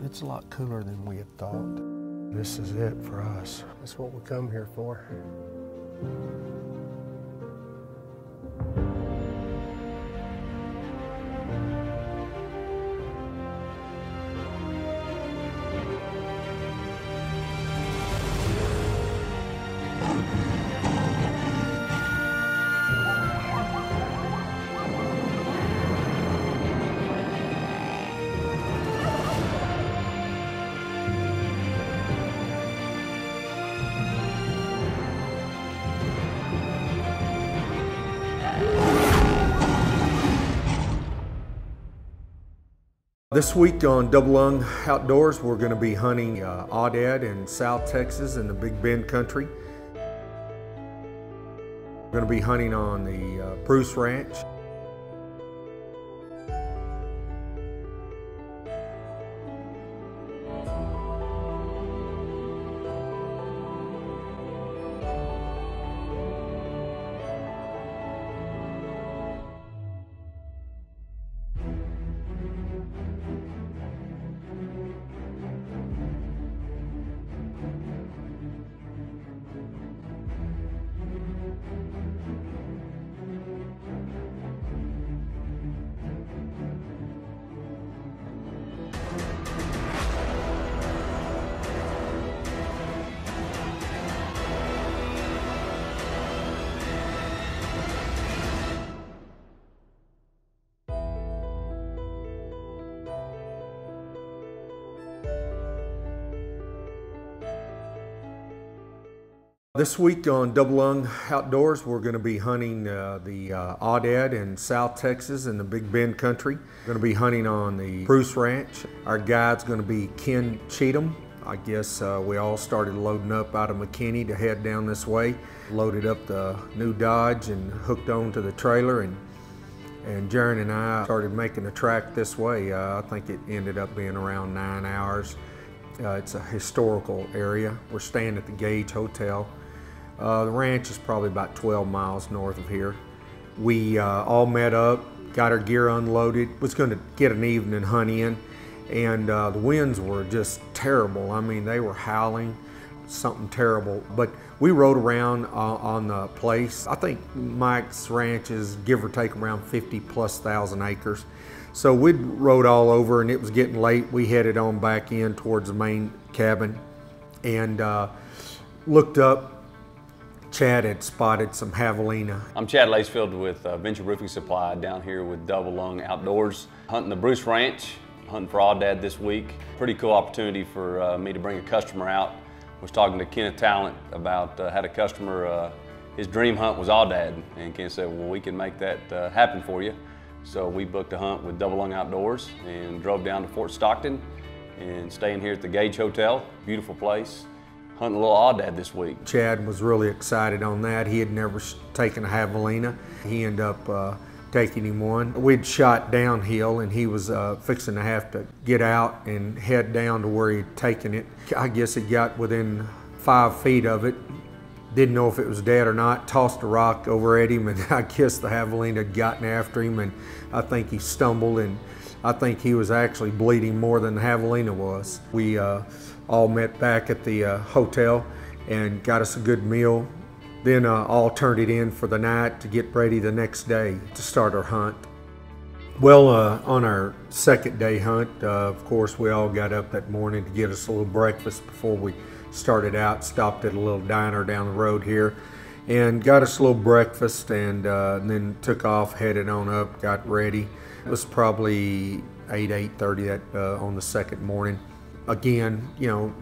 It's a lot cooler than we had thought. This is it for us. That's what we come here for. This week on Dlo Outdoors, we're going to be hunting aoudad in South Texas in the Big Bend country. We're going to be hunting on the Bruce Ranch. This week on Dlo Outdoors, we're going to be hunting the aoudad in South Texas in the Big Bend country. We're going to be hunting on the Bruce Ranch. Our guide's going to be Ken Cheatham. I guess we all started loading up out of McKinney to head down this way. Loaded up the new Dodge and hooked onto the trailer, and Jaron and I started making the track this way. I think it ended up being around 9 hours. It's a historical area. We're staying at the Gage Hotel. The ranch is probably about 12 miles north of here. We all met up, got our gear unloaded, was going to get an evening hunt in, and the winds were just terrible. I mean, they were howling, something terrible. But we rode around on the place. I think Mike's ranch is give or take around 50,000+ acres. So we rode all over, and it was getting late. We headed on back in towards the main cabin and looked up. Chad had spotted some javelina. I'm Chad Lacefield with Venture Roofing Supply down here with Dlo Outdoors, hunting the Bruce Ranch, hunting for aoudad this week. Pretty cool opportunity for me to bring a customer out. Was talking to Kenneth Talent about had a customer, his dream hunt was aoudad, and Ken said, well, we can make that happen for you. So we booked a hunt with Dlo Outdoors and drove down to Fort Stockton and staying here at the Gage Hotel. Beautiful place. Hunting a little aoudad this week. Chad was really excited on that. He had never taken a javelina. He ended up taking him one. We'd shot downhill, and he was fixing to have to get out and head down to where he'd taken it. I guess he got within 5 feet of it. Didn't know if it was dead or not, tossed a rock over at him, and I guess the javelina had gotten after him, and I think he stumbled, and I think he was actually bleeding more than the javelina was. We all met back at the hotel and got us a good meal. Then all turned it in for the night to get ready the next day to start our hunt. Well, on our second day hunt, of course, we all got up that morning to get us a little breakfast before we started out. Stopped at a little diner down the road here and got us a little breakfast, and then took off, headed on up, got ready. It was probably 8:30 on the second morning. Again, you know,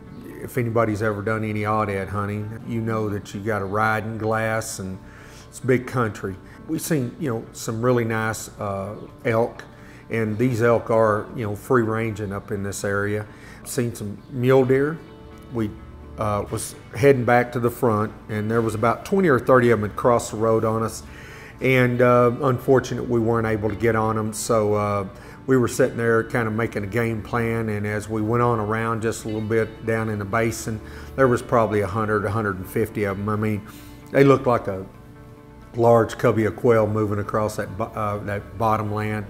if anybody's ever done any aoudad hunting, you know that you got a riding glass, and it's big country. We've seen, you know, some really nice elk, and these elk are, you know, free ranging up in this area. Seen some mule deer. We was heading back to the front, and there was about 20 or 30 of them across the road on us, and unfortunate we weren't able to get on them. So we were sitting there kind of making a game plan, and as we went on around just a little bit down in the basin, there was probably 100, 150 of them. I mean, they looked like a large covey of quail moving across that bottom land.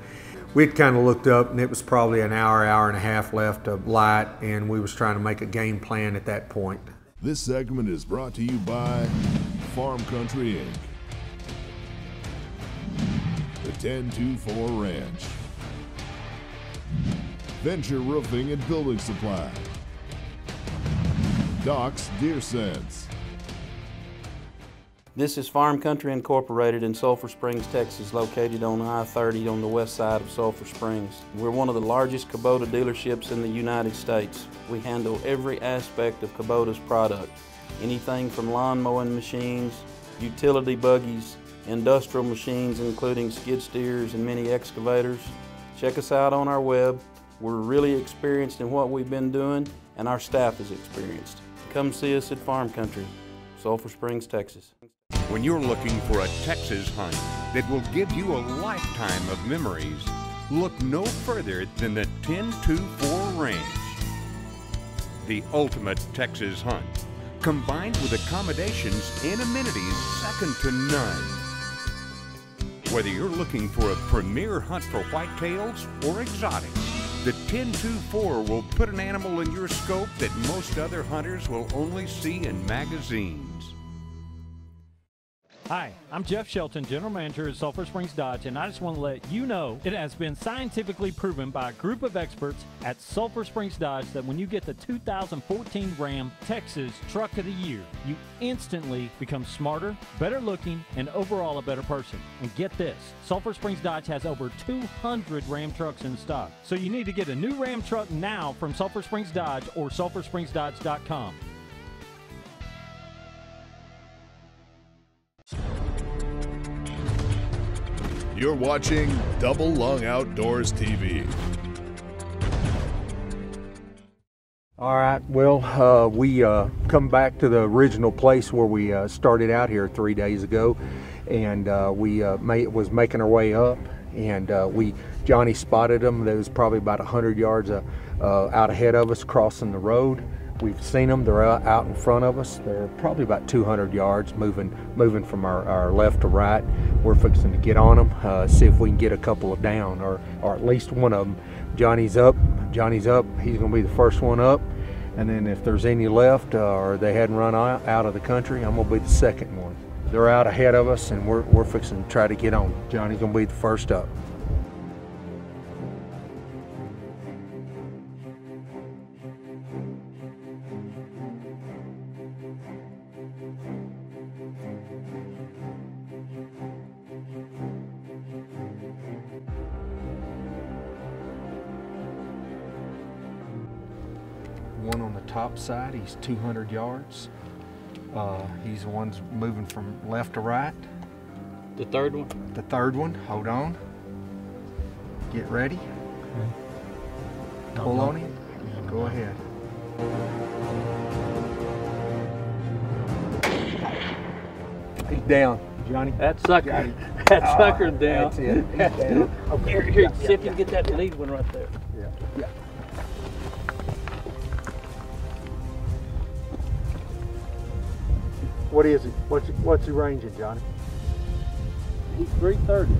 We'd kind of looked up, and it was probably an hour, hour and a half left of light, and we was trying to make a game plan at that point. This segment is brought to you by Farm Country Inc., the 1024 Ranch, Venture Roofing and Building Supply, Doc's Deer Sense. This is Farm Country Incorporated in Sulphur Springs, Texas, located on I-30 on the west side of Sulphur Springs. We're one of the largest Kubota dealerships in the United States. We handle every aspect of Kubota's product. Anything from lawn mowing machines, utility buggies, industrial machines including skid steers and mini excavators. Check us out on our web. We're really experienced in what we've been doing, and our staff is experienced. Come see us at Farm Country, Sulphur Springs, Texas. When you're looking for a Texas hunt that will give you a lifetime of memories, look no further than the 1024 Ranch. The ultimate Texas hunt, combined with accommodations and amenities second to none. Whether you're looking for a premier hunt for whitetails or exotics, the 1024 will put an animal in your scope that most other hunters will only see in magazines. Hi, I'm Jeff Shelton, General Manager at Sulphur Springs Dodge, and I just want to let you know it has been scientifically proven by a group of experts at Sulphur Springs Dodge that when you get the 2014 Ram Texas Truck of the Year, you instantly become smarter, better looking, and overall a better person. And get this, Sulphur Springs Dodge has over 200 Ram trucks in stock. So you need to get a new Ram truck now from Sulphur Springs Dodge or sulphurspringsdodge.com. You're watching Double Lung Outdoors TV. All right, well, we come back to the original place where we started out here 3 days ago, and we was making our way up, and Johnny spotted them. They was probably about 100 yards out ahead of us crossing the road. We've seen them, they're out in front of us. They're probably about 200 yards moving from our left to right. We're fixing to get on them, see if we can get a couple of down, or at least one of them. Johnny's up, he's gonna be the first one up. And then if there's any left, or they hadn't run out of the country, I'm gonna be the second one. They're out ahead of us, and we're fixing to try to get on. Johnny's gonna be the first up. One on the top side, he's 200 yards. He's the one's moving from left to right. The third one? The third one, hold on. Get ready. Okay. Pull on him. Go ahead. He's down, Johnny. That sucker. That sucker's down. That's it. He's down. Okay. Here, see if you can get that lead one right there. Yeah. What is it? What's he ranging, Johnny? He's 330.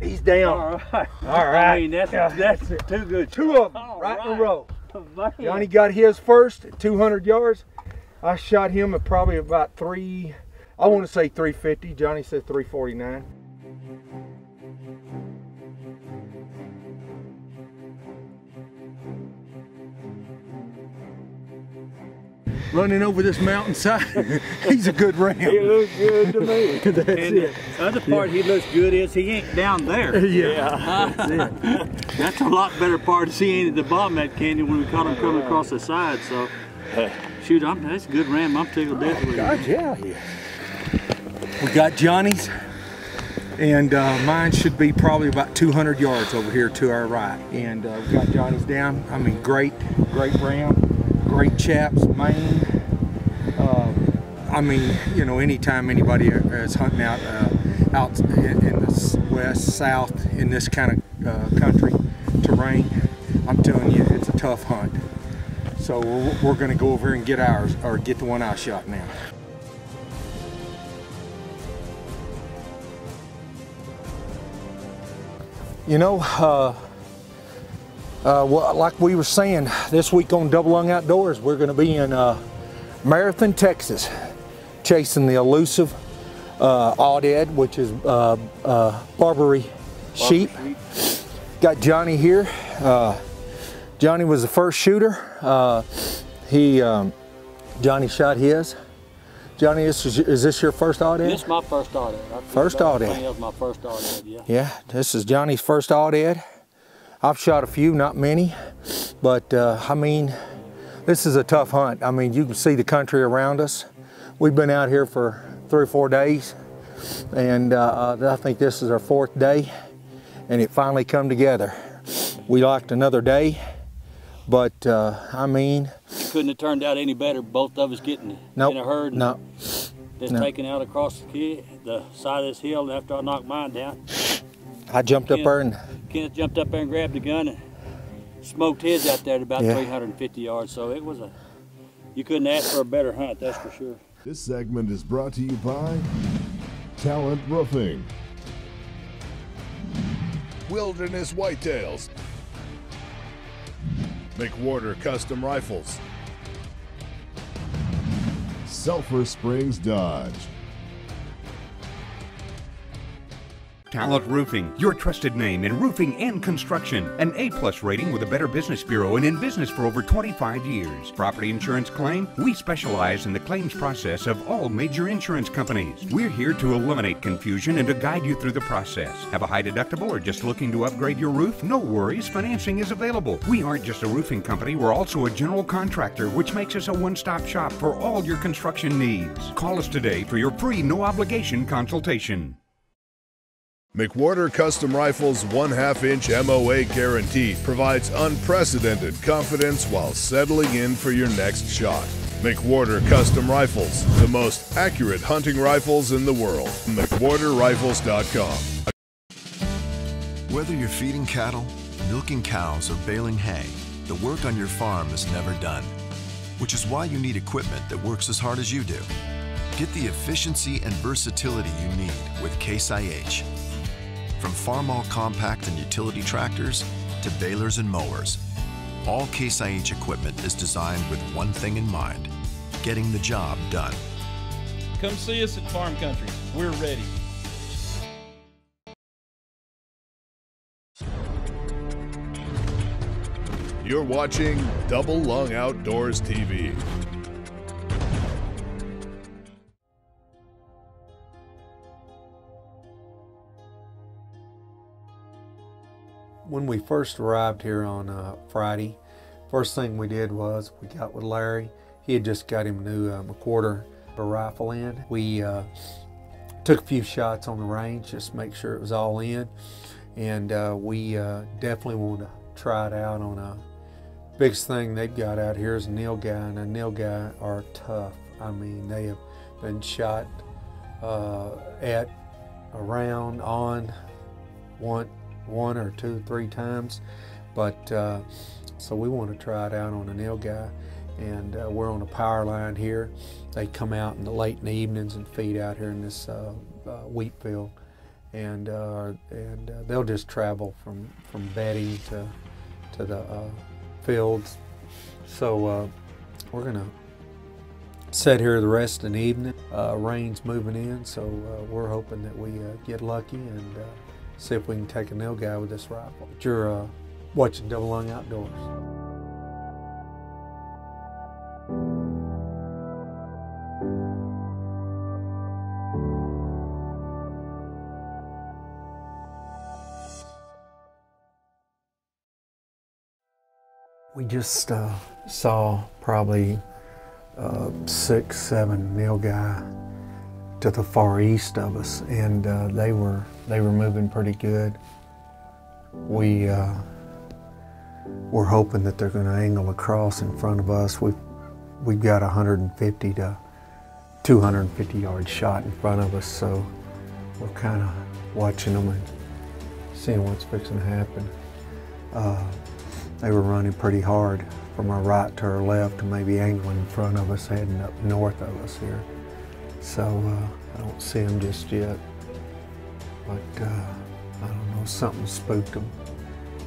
He's down. All right. All right. I mean, that's too good. Two of them right in a row. Johnny got his first at 200 yards. I shot him at probably about I want to say 350. Johnny said 349. running over this mountainside. He's a good ram. He looks good to me. That's And it. the other part he looks good is he ain't down there. Yeah. That's it. That's a lot better part to see at the bottom of that canyon when we caught him coming across the side. So, shoot, that's a good ram. I'm tickled death with God, it. yeah, he is. We got Johnny's, and mine should be probably about 200 yards over here to our right. And we got Johnny's down. I mean, great ram, great chaps, mane. I mean, you know, anytime anybody is hunting out in the west, south, in this kind of country terrain, I'm telling you, it's a tough hunt. So we're going to go over here and get ours, or get the one I shot now. You know, well, like we were saying, this week on Double Lung Outdoors, we're going to be in Marathon, Texas, chasing the elusive aoudad, which is Barbary sheep. Got Johnny here. Johnny was the first shooter. Johnny shot his. Johnny, is this your first aoudad? This is my first aoudad. First aoudad. That was my first aoudad, yeah. Yeah, this is Johnny's first aoudad. I've shot a few, not many, but I mean, this is a tough hunt. I mean, you can see the country around us. We've been out here for 3 or 4 days, and I think this is our 4th day, and it finally come together. We liked another day, but I mean, It couldn't have turned out any better. Both of us getting nope, in a herd. no, Just taking out across the side of this hill, and after I knocked mine down, I jumped up there and Kenneth jumped up there and grabbed the gun and smoked his out there at about Yeah. 350 yards. So it was you couldn't ask for a better hunt, that's for sure. This segment is brought to you by Talent Roofing, Wilderness Whitetails, McWhorter Custom Rifles, Sulphur Springs Dodge. Talent Roofing, your trusted name in roofing and construction. An A+ rating with a Better Business Bureau and in business for over 25 years. Property insurance claim? We specialize in the claims process of all major insurance companies. We're here to eliminate confusion and to guide you through the process. Have a high deductible or just looking to upgrade your roof? No worries, financing is available. We aren't just a roofing company, we're also a general contractor, which makes us a one-stop shop for all your construction needs. Call us today for your free, no-obligation consultation. McWhorter Custom Rifles 1/2-inch MOA guarantee provides unprecedented confidence while settling in for your next shot. McWhorter Custom Rifles, the most accurate hunting rifles in the world. McWhorterRifles.com. Whether you're feeding cattle, milking cows, or baling hay, the work on your farm is never done, which is why you need equipment that works as hard as you do. Get the efficiency and versatility you need with Case IH. From Farmall compact and utility tractors to balers and mowers, all Case IH equipment is designed with one thing in mind: getting the job done. Come see us at Farm Country. We're ready. You're watching Double Lung Outdoors TV. when we first arrived here on Friday, first thing we did was we got with Larry. He had just got him a new McWhorter rifle in. We took a few shots on the range just to make sure it was all in, and we definitely want to try it out on a biggest thing they've got out here is a nilgai, and a nilgai are tough. I mean, they have been shot at around on one or two, 3 times, but so we want to try it out on a nilgai, and we're on a power line here. They come out in the late in the evenings and feed out here in this wheat field, and they'll just travel from bedding to the fields. So we're gonna sit here the rest of the evening. Rain's moving in, so we're hoping that we get lucky and see if we can take a nilgai with this rifle. But you're watching Double Lung Outdoors. We just saw probably 6, 7 nilgai to the far east of us, and they were moving pretty good. We're hoping that they're going to angle across in front of us. We've got 150 to 250 yard shot in front of us, so we're kind of watching them and seeing what's fixing to happen. They were running pretty hard from our right to our left and maybe angling in front of us, heading up north of us here. So I don't see them just yet, but I don't know, something spooked them.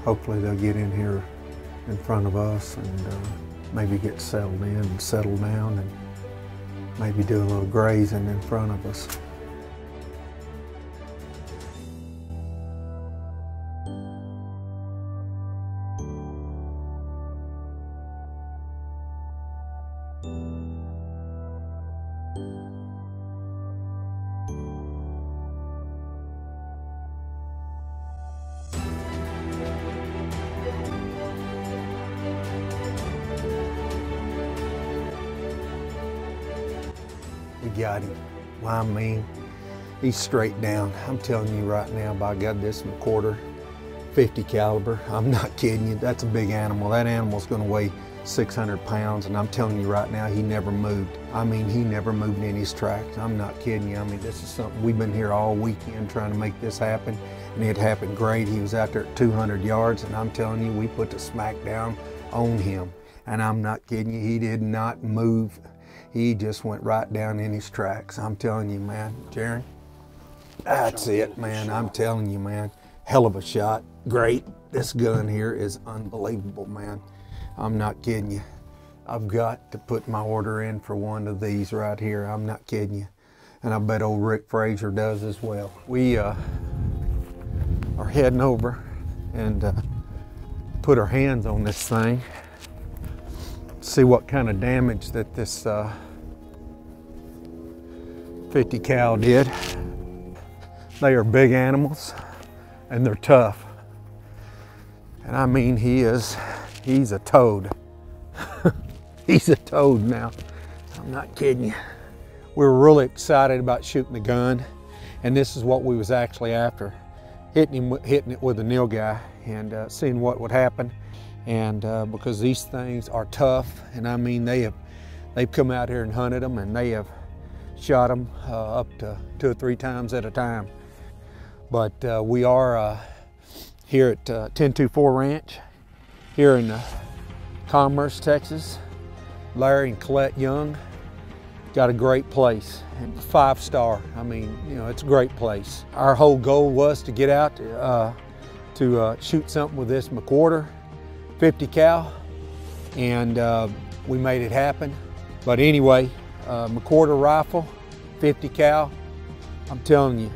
Hopefully they'll get in here in front of us and maybe get settled in and settle down and maybe do a little grazing in front of us. We got him. Well, I mean, he's straight down. I'm telling you right now, by God, this is McWhorter 50 caliber. I'm not kidding you. That's a big animal. That animal's going to weigh 600 pounds, and I'm telling you right now, he never moved. I mean, he never moved in his tracks. I'm not kidding you. I mean, this is something, we've been here all weekend trying to make this happen, and it happened great. He was out there at 200 yards, and I'm telling you, we put the smack down on him. And I'm not kidding you, he did not move. He just went right down in his tracks. I'm telling you, man. Jaron, that's it, man. I'm telling you, man. Hell of a shot. Great. This gun here is unbelievable, man. I'm not kidding you. I've got to put my order in for one of these right here. I'm not kidding you. And I bet old Rick Frazier does as well. We are heading over and put our hands on this thing. See what kind of damage that this 50 cal did. They are big animals and they're tough. And I mean, he's a toad. He's a toad now. I'm not kidding you. We were really excited about shooting the gun, and this is what we was actually after. Hitting it with a nilgai and seeing what would happen. And because these things are tough, and I mean, they've come out here and hunted them, and they have shot them up to 2 or 3 times at a time. But we are here at 1024 Ranch here in Commerce, Texas. Larry and Colette Young got a great place, and 5-star. I mean, you know, it's a great place. Our whole goal was to get out to shoot something with this McWhorter 50 cal, and we made it happen. But anyway, McWhorter rifle, 50 cal, I'm telling you,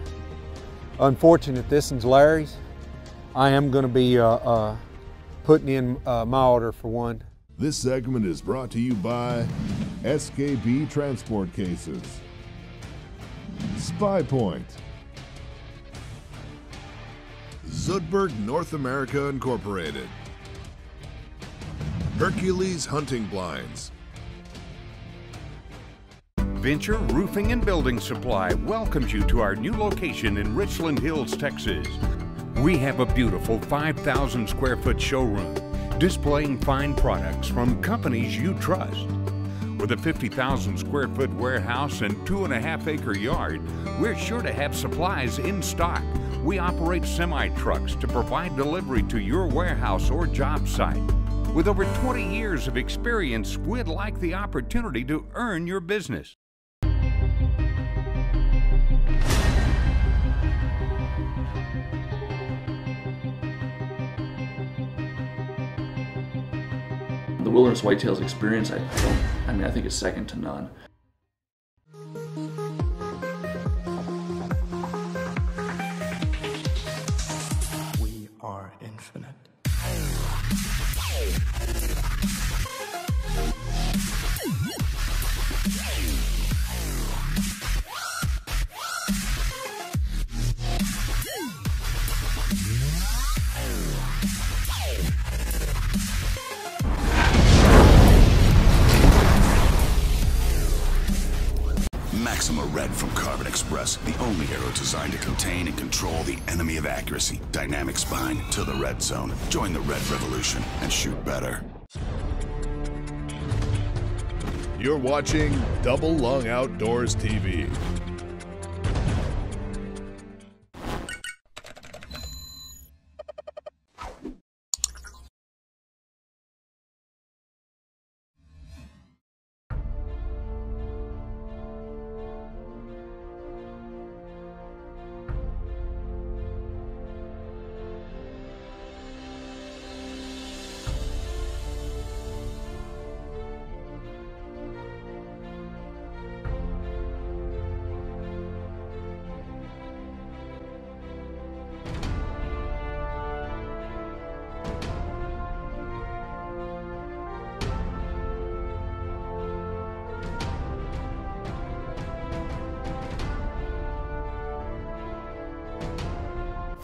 unfortunate this one's Larry's. I am going to be putting in my order for one. This segment is brought to you by SKB Transport Cases, Spy Point, Zoidberg North America Incorporated, Hercules Hunting Blinds. Venture Roofing and Building Supply welcomes you to our new location in Richland Hills, Texas. We have a beautiful 5,000 square foot showroom displaying fine products from companies you trust. With a 50,000 square foot warehouse and 2.5 acre yard, we're sure to have supplies in stock. We operate semi-trucks to provide delivery to your warehouse or job site. With over 20 years of experience, we'd like the opportunity to earn your business. The Wilderness Whitetails experience, I think it's second to none. We are infinite. red from Carbon Express, the only arrow designed to contain and control the enemy of accuracy. Dynamic spine to the red zone. Join the red revolution and shoot better. You're watching Double Lung Outdoors TV.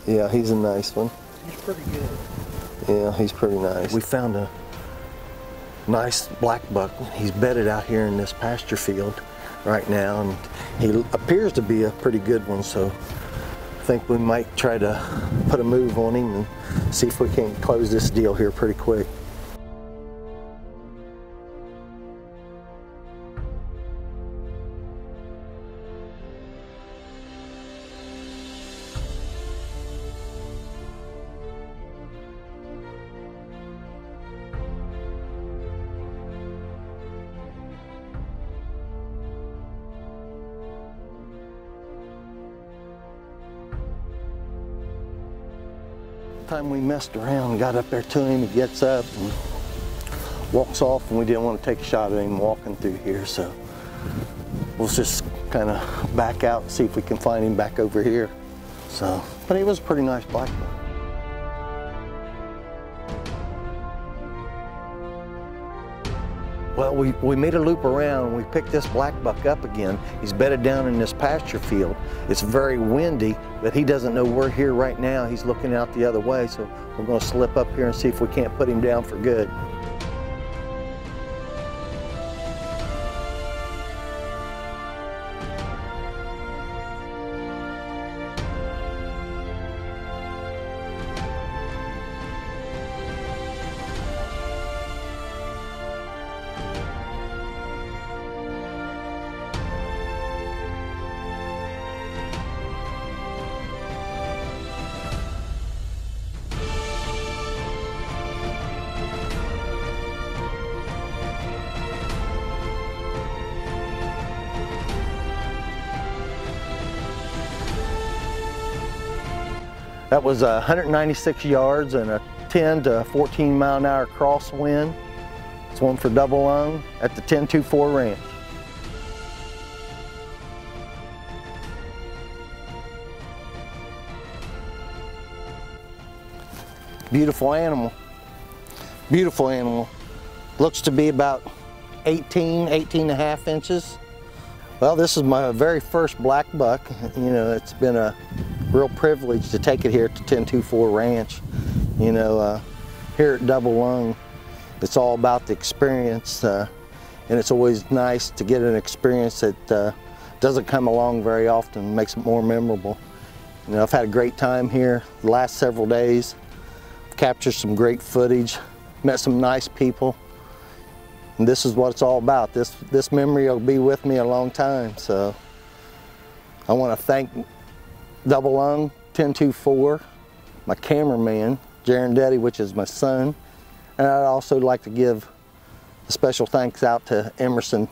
Yeah, he's a nice one. He's pretty good. Yeah, he's pretty nice. We found a nice black buck. He's bedded out here in this pasture field right now, and he appears to be a pretty good one, so I think we might try to put a move on him and see if we can close this deal here pretty quick. Time we messed around and got up there to him, he gets up and walks off, and we didn't want to take a shot at him walking through here, so we'll just kind of back out and see if we can find him back over here. So, but he was a pretty nice black buck. Well, we made a loop around and we picked this black buck up again. He's bedded down in this pasture field. It's very windy, but he doesn't know we're here right now. He's looking out the other way, so we're going to slip up here and see if we can't put him down for good. That was 196 yards and a 10 to 14 mile an hour crosswind. It's one for double lung at the 1024 ranch. Beautiful animal. Beautiful animal. Looks to be about 18 and a half inches. Well, this is my very first black buck. You know, it's been a real privilege to take it here to 1024 Ranch. You know, here at Double Lung, it's all about the experience, and it's always nice to get an experience that doesn't come along very often, makes it more memorable. You know, I've had a great time here the last several days. I've captured some great footage, met some nice people. And this is what it's all about. This memory will be with me a long time. So I want to thank Double Lung 1024, my cameraman, Jaron Deddy, which is my son. And I'd also like to give a special thanks out to Emerson,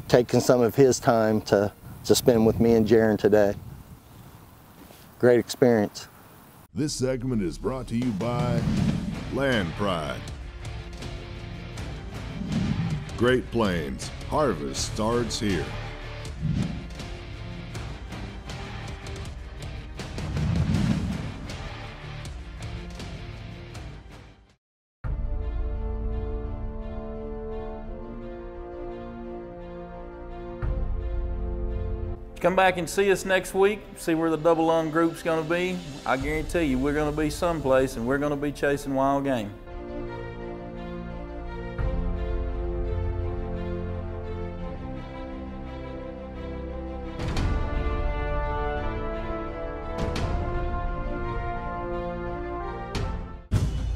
taking some of his time to spend with me and Jaron today. Great experience. This segment is brought to you by Land Pride. Great Plains, harvest starts here. Come back and see us next week, see where the Double Lung group's going to be. I guarantee you we're going to be someplace and we're going to be chasing wild game.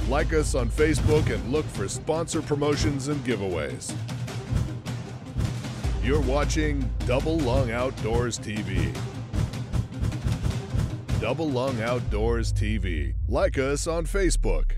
Like us on Facebook and look for sponsor promotions and giveaways. You're watching Double Lung Outdoors TV. Double Lung Outdoors TV. Like us on Facebook.